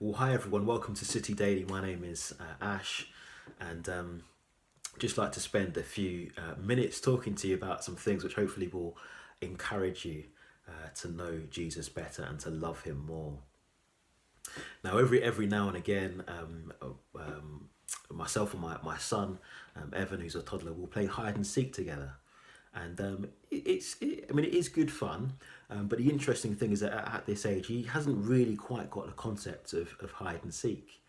Well, hi everyone, welcome to City Daily. My name is Ash, and just like to spend a few minutes talking to you about some things which hopefully will encourage you to know Jesus better and to love him more. Now, every now and again, myself and my son, Evan, who's a toddler, will play hide and seek together. And it is good fun, but the interesting thing is that at this age, he hasn't really quite got the concept of hide and seek.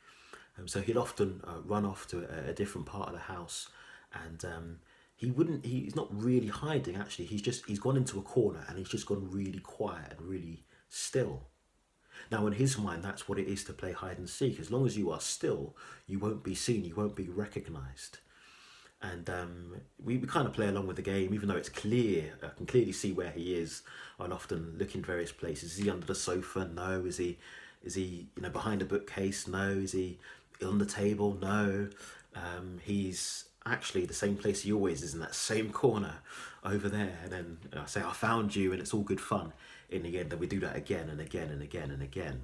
So he'll often run off to a different part of the house, and he's not really hiding actually. He's gone into a corner and he's just gone really quiet and really still. Now, in his mind, that's what it is to play hide and seek. As long as you are still, you won't be seen, you won't be recognized. And we kind of play along with the game, even though it's clear. I can clearly see where he is. I'll often look in various places. Is he under the sofa? No. Is he behind a bookcase? No. Is he on the table? No. He's actually the same place he always is, in that same corner over there. And then I say, I found you, and it's all good fun. In the end, then we do that again and again and again and again.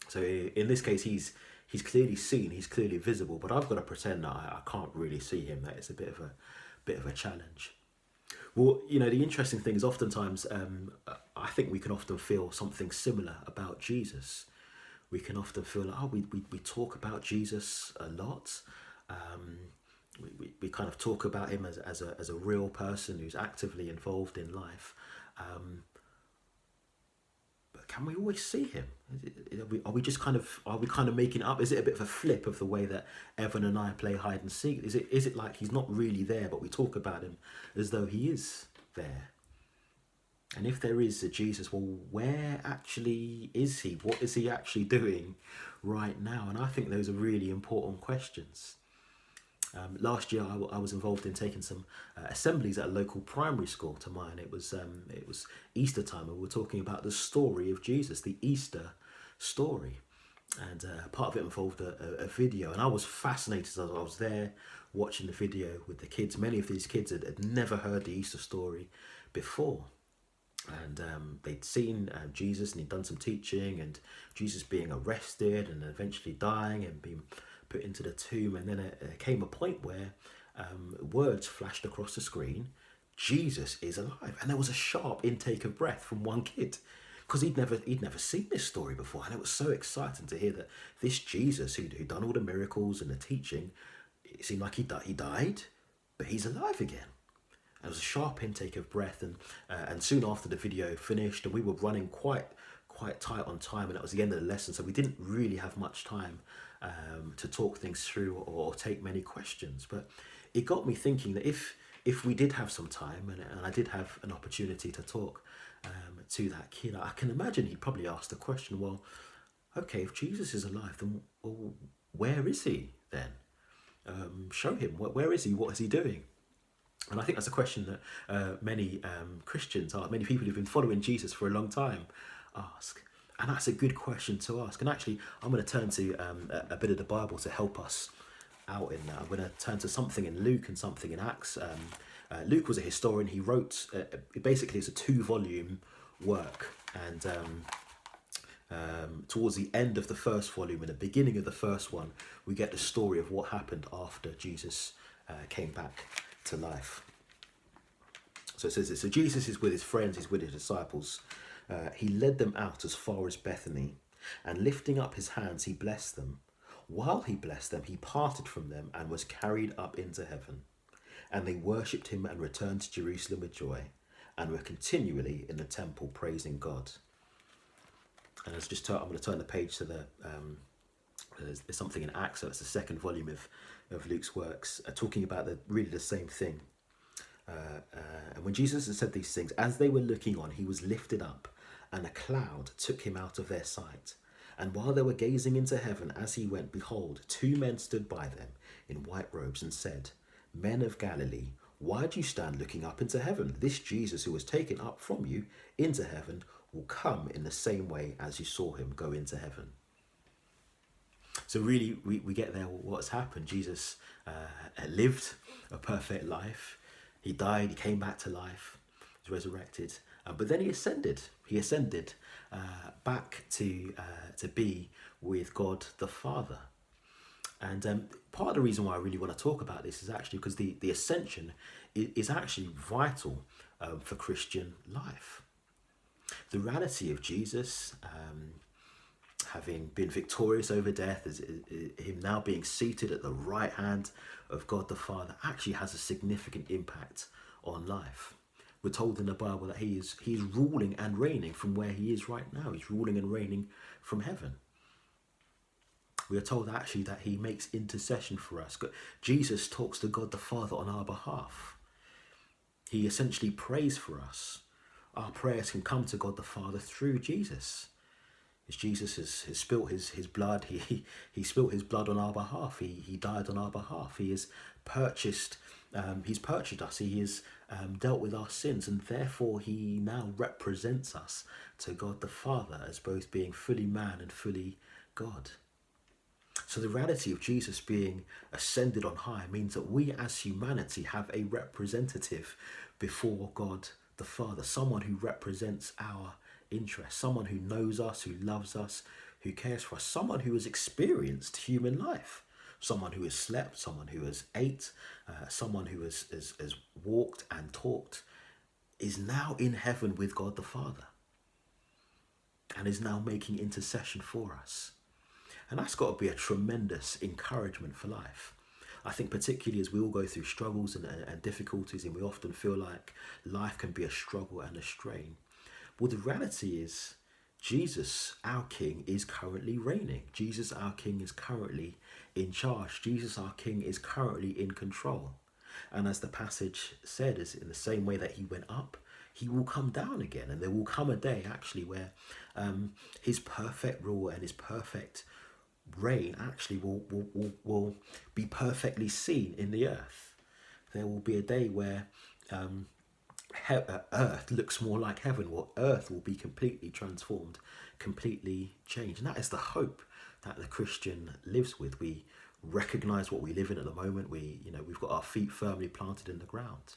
So in this case, he's clearly seen, he's clearly visible, but I've got to pretend that I can't really see him. That it's a bit of a challenge. Well, the interesting thing is oftentimes I think we can often feel something similar about Jesus. We can often feel like, we talk about Jesus a lot. We kind of talk about him as a real person who's actively involved in life. Can we always see him? Are we kind of making it up? Is it a bit of a flip of the way that Evan and I play hide and seek? Is it like he's not really there, but we talk about him as though he is there? And if there is a Jesus, well, where actually is he? What is he actually doing right now? And I think those are really important questions. Last year, I was involved in taking some assemblies at a local primary school to mine. It was Easter time, and we were talking about the story of Jesus, the Easter story. And part of it involved a video, and I was fascinated as I was there watching the video with the kids. Many of these kids had never heard the Easter story before. And they'd seen Jesus, and he'd done some teaching, and Jesus being arrested and eventually dying and being put into the tomb. And then there came a point where words flashed across the screen: Jesus is alive. And there was a sharp intake of breath from one kid, because he'd never seen this story before. And it was so exciting to hear that this Jesus who'd done all the miracles and the teaching, it seemed like he died, but he's alive again. There was a sharp intake of breath, and soon after the video finished, and we were running quite tight on time, and that was the end of the lesson, so we didn't really have much time to talk things through or take many questions. But it got me thinking that if we did have some time, and I did have an opportunity to talk to that kid, I can imagine he'd probably ask the question, well, okay, if Jesus is alive, then where is he then? Show him. Where is he? What is he doing? And I think that's a question that many Christians, many people who've been following Jesus for a long time, ask. And that's a good question to ask. And actually, I'm going to turn to a bit of the Bible to help us out in that. I'm going to turn to something in Luke and something in Acts. Luke was a historian. He wrote, basically it's a 2-volume work. And towards the end of the first volume and the beginning of the first one, we get the story of what happened after Jesus came back to life. So it says this: so Jesus is with his friends, he's with his disciples. He led them out as far as Bethany, and lifting up his hands, he blessed them. While he blessed them, he parted from them and was carried up into heaven. And they worshipped him and returned to Jerusalem with joy, and were continually in the temple praising God. And I'm going to turn the page to there's something in Acts, so it's the 2nd volume of Luke's works, talking about really the same thing. And when Jesus had said these things, as they were looking on, he was lifted up, and a cloud took him out of their sight. And while they were gazing into heaven as he went, behold, 2 men stood by them in white robes and said, Men of Galilee, why do you stand looking up into heaven? This Jesus who was taken up from you into heaven will come in the same way as you saw him go into heaven. So really, we get there what's happened. Jesus lived a perfect life. He died, he came back to life, was resurrected. But then he ascended. He ascended back to to be with God the Father. And part of the reason why I really want to talk about this is actually because the ascension is actually vital for Christian life. The reality of Jesus having been victorious over death, him now being seated at the right hand of God the Father, actually has a significant impact on life. We're told in the Bible that he is ruling and reigning from where he is right now. He's ruling and reigning from heaven. We are told actually that he makes intercession for us. Jesus talks to God the Father on our behalf. He essentially prays for us. Our prayers can come to God the Father through Jesus. As Jesus has spilt his blood, he spilt his blood on our behalf. He died on our behalf. He has purchased us. He has dealt with our sins, and therefore he now represents us to God the Father as both being fully man and fully God. So the reality of Jesus being ascended on high means that we as humanity have a representative before God the Father, someone who represents our interests, someone who knows us, who loves us, who cares for us, someone who has experienced human life, someone who has slept, someone who has ate, someone who has walked and talked, is now in heaven with God the Father and is now making intercession for us. And that's got to be a tremendous encouragement for life. I think particularly as we all go through struggles and difficulties, and we often feel like life can be a struggle and a strain. Well, the reality is Jesus, our King, is currently reigning. Jesus, our King, is currently in charge. Jesus, our King, is currently in control. And as the passage said, is in the same way that he went up, he will come down again. And there will come a day actually where his perfect rule and his perfect reign actually will be perfectly seen in the earth. There will be a day where earth looks more like heaven, where earth will be completely transformed, completely changed. And that is the hope that the Christian lives with. We recognize what we live in at the moment. We've got our feet firmly planted in the ground,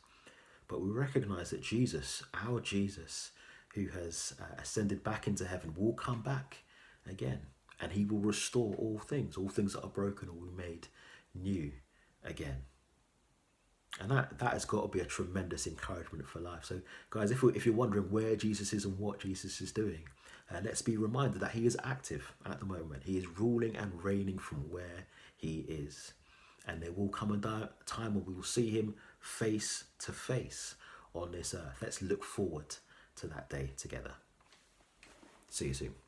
but we recognize that Jesus, our Jesus, who has ascended back into heaven, will come back again. And he will restore all things that are broken will be made new again. And that has got to be a tremendous encouragement for life. So guys, if you're wondering where Jesus is and what Jesus is doing, let's be reminded that he is active at the moment. He is ruling and reigning from where he is. And there will come a time when we will see him face to face on this earth. Let's look forward to that day together. See you soon.